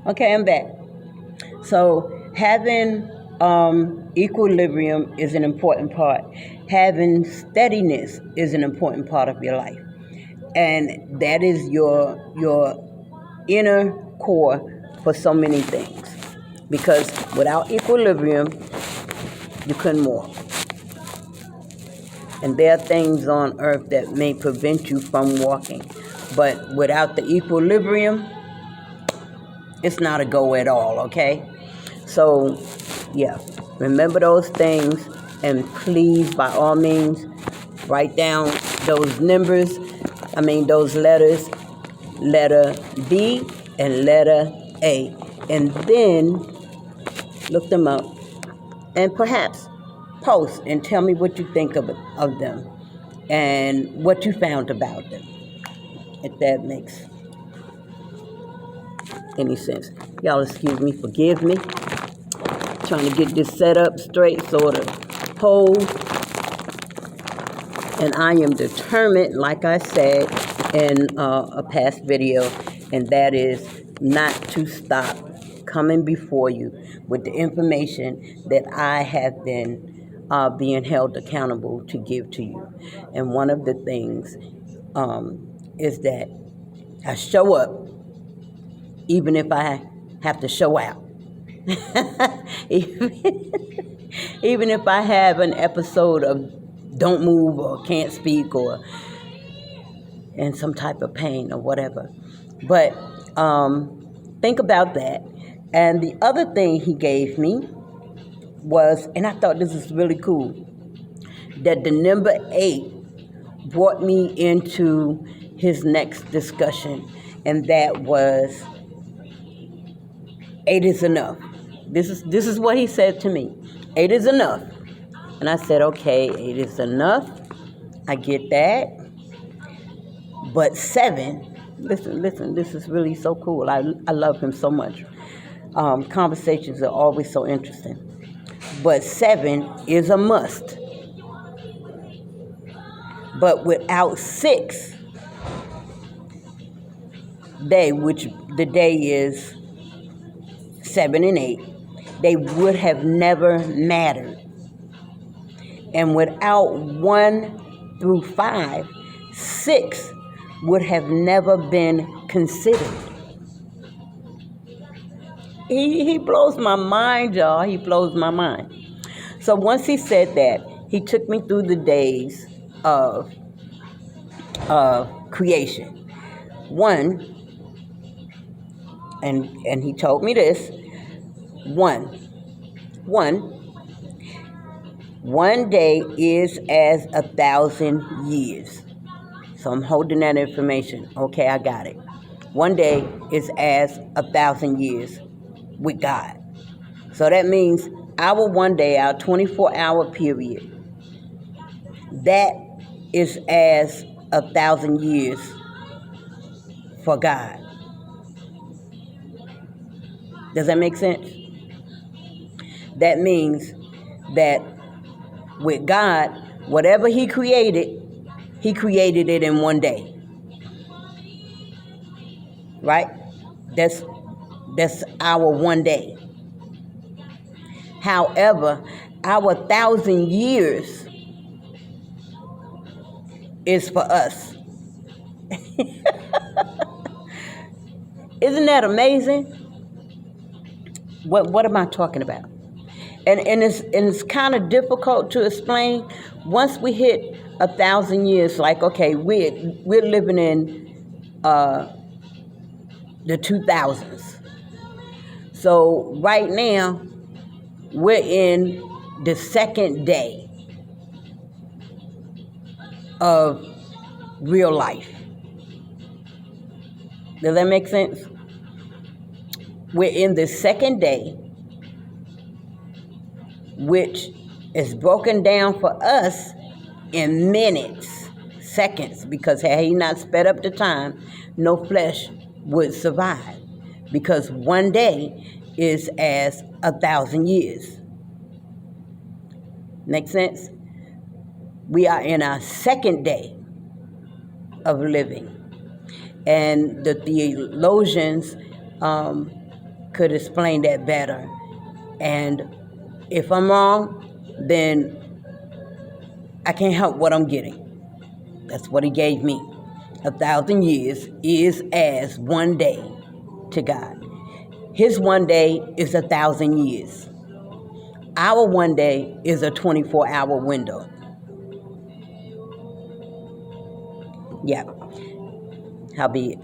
Okay, I'm back. So having equilibrium is an important part. Having steadiness is an important part of your life, and that is your inner core for so many things. Because without equilibrium, you couldn't walk. And there are things on earth that may prevent you from walking, but without the equilibrium, it's not a go at all. Okay. So, yeah, remember those things, and please, by all means, write down those numbers, those letters, letter B and letter A, and then look them up, and perhaps post and tell me what you think of them and what you found about them, if that makes any sense. Y'all excuse me, forgive me. Trying to get this set up straight so it'll hold. And I am determined, like I said in a past video, and that is not to stop coming before you with the information that I have been being held accountable to give to you. And one of the things is that I show up even if I have to show out. Even if I have an episode of don't move or can't speak or in some type of pain or whatever. But think about that. And the other thing he gave me was, and I thought this was really cool, that the number 8 brought me into his next discussion, and that was 8 is enough. This is what he said to me. 8 is enough. And I said, okay, 8 is enough. I get that. But 7, listen, this is really so cool. I love him so much. Conversations are always so interesting. But 7 is a must. But without 6, which the day is 7 and 8, they would have never mattered. And without 1 through 5, 6 would have never been considered. He blows my mind, y'all. He blows my mind. So once he said that, he took me through the days of creation. 1, and he told me this. 1 day is as 1,000 years. So I'm holding that information. Okay, I got it. 1 day is as 1,000 years with God. So that means our 1 day, our 24-hour period, that is as 1,000 years for God. Does that make sense? That means that with God, whatever he created it in 1 day. Right? That's our 1 day. However, our 1,000 years is for us. Isn't that amazing? What am I talking about? And it's kind of difficult to explain. Once we hit 1,000 years, like, okay, we're living in the 2000s. So right now, we're in the 2nd day of real life. Does that make sense? We're in the 2nd day, which is broken down for us in minutes, seconds, because had he not sped up the time, no flesh would survive, because 1 day is as 1,000 years. Make sense? We are in our 2nd day of living. And the theologians could explain that better. And if I'm wrong, then I can't help what I'm getting. That's what he gave me. 1,000 years is as one day to God. His one day is 1,000 years. Our one day is a 24-hour window. Yeah. How be it?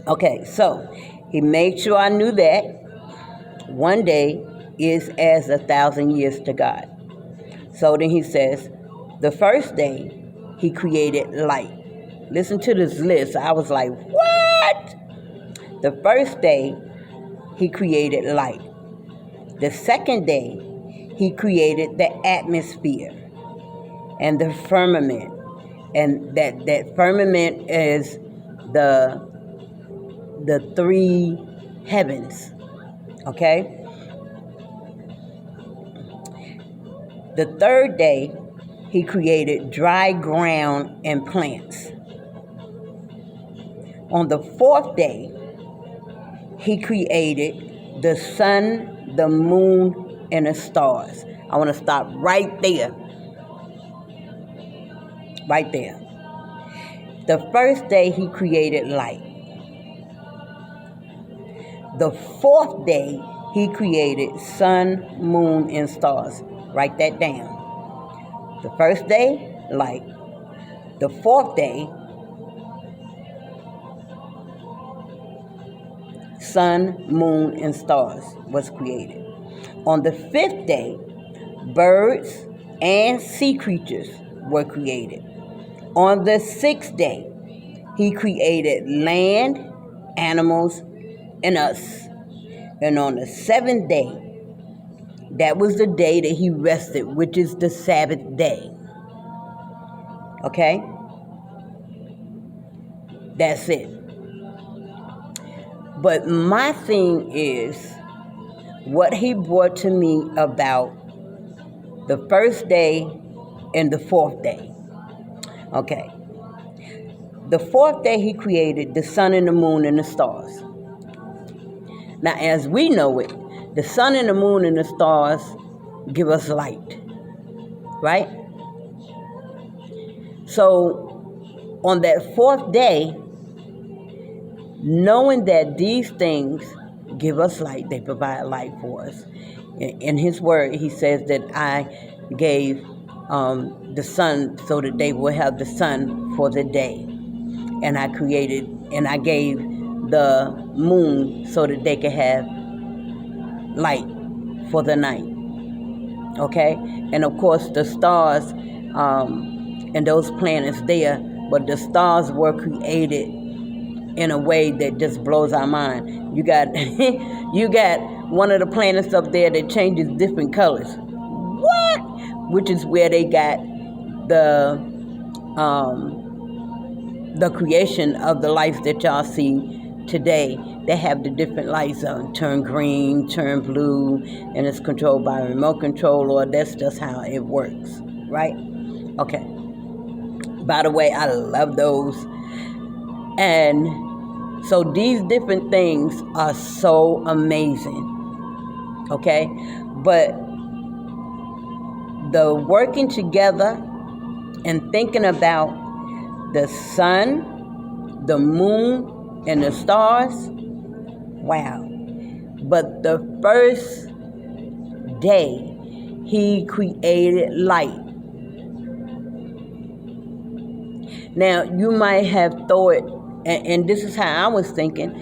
Okay, so he made sure I knew that one day is as 1,000 years to God. So then he says, the first day he created light. Listen to this list. I was like, what? The first day he created light. The second day he created the atmosphere and the firmament. And that firmament is the three heavens. Okay? The third day, he created dry ground and plants. On the fourth day, he created the sun, the moon, and the stars. I want to stop right there. Right there. The first day, he created light. The fourth day, he created sun, moon, and stars. Write that down. The first day, light. The fourth day, sun, moon, and stars was created. On the fifth day, birds and sea creatures were created. On the sixth day, he created land, animals, and us. And on the seventh day, that was the day that he rested, which is the Sabbath day. Okay? That's it. But my thing is what he brought to me about the first day and the fourth day. Okay. The fourth day he created the sun and the moon and the stars. Now, as we know it, the sun and the moon and the stars give us light, right? So, on that fourth day, knowing that these things give us light, they provide light for us. In his word, he says that I gave the sun so that they will have the sun for the day. And I gave the moon so that they could have light for the night. Okay? And of course the stars and those planets there, but the stars were created in a way that just blows our mind. You got you got one of the planets up there that changes different colors. What? Which is where they got the creation of the lights that y'all see today. They have the different lights on, turn green, turn blue, and it's controlled by a remote control, or that's just how it works, right? Okay. By the way, I love those. And so these different things are so amazing, okay? But the working together and thinking about the sun, the moon, and the stars, wow. But the first day, he created light. Now, you might have thought, and this is how I was thinking,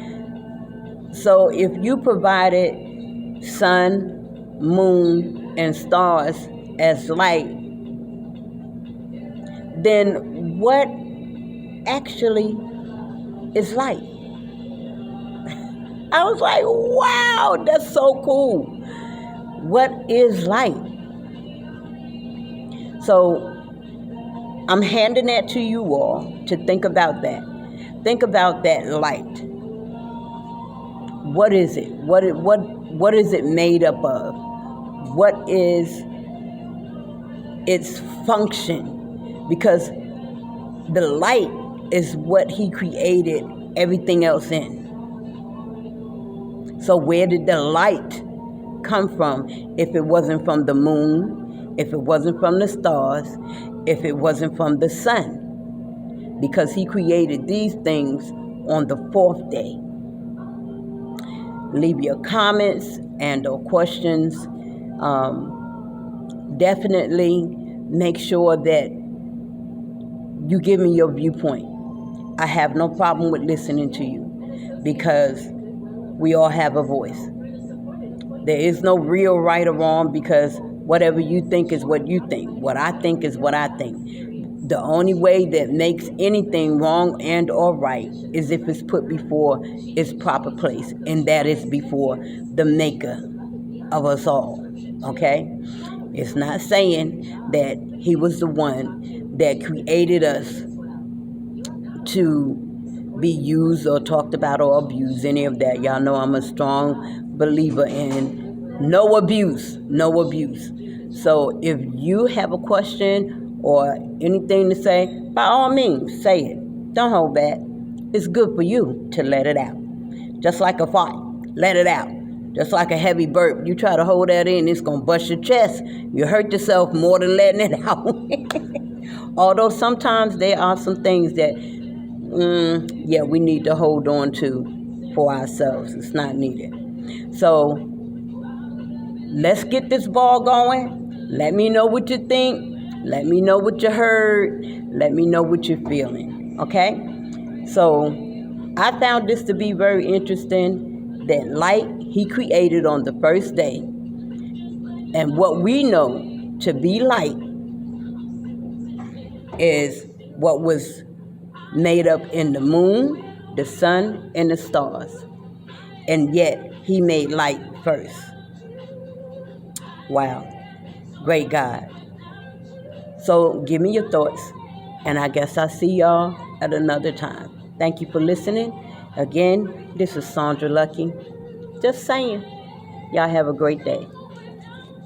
so if you provided sun, moon, and stars as light, then what actually is light? I was like, wow, that's so cool. What is light? So I'm handing that to you all to think about that. Think about that light. What is it? What is it made up of? What is its function? Because the light is what he created everything else in. So where did the light come from if it wasn't from the moon, if it wasn't from the stars, if it wasn't from the sun? Because he created these things on the fourth day. Leave your comments and or questions. Definitely make sure that you give me your viewpoint. I have no problem with listening to you because we all have a voice. There is no real right or wrong because whatever you think is what you think. What I think is what I think. The only way that makes anything wrong and or right is if it's put before its proper place, and that is before the maker of us all, okay? It's not saying that he was the one that created us to be used or talked about or abused, any of that. Y'all know I'm a strong believer in no abuse, no abuse. So if you have a question or anything to say, by all means, say it. Don't hold back. It's good for you to let it out. Just like a fart, let it out. Just like a heavy burp, you try to hold that in, it's going to bust your chest. You hurt yourself more than letting it out. Although sometimes there are some things that, we need to hold on to for ourselves. It's not needed. So let's get this ball going. Let me know what you think. Let me know what you heard. Let me know what you're feeling. Okay? So I found this to be very interesting, that light he created on the first day. And what we know to be light is what was made up in the moon, the sun, and the stars. And yet he made light first. Wow. Great God. So give me your thoughts, and I guess I'll see y'all at another time. Thank you for listening. Again, this is Sandra Luckey. Just saying. Y'all have a great day.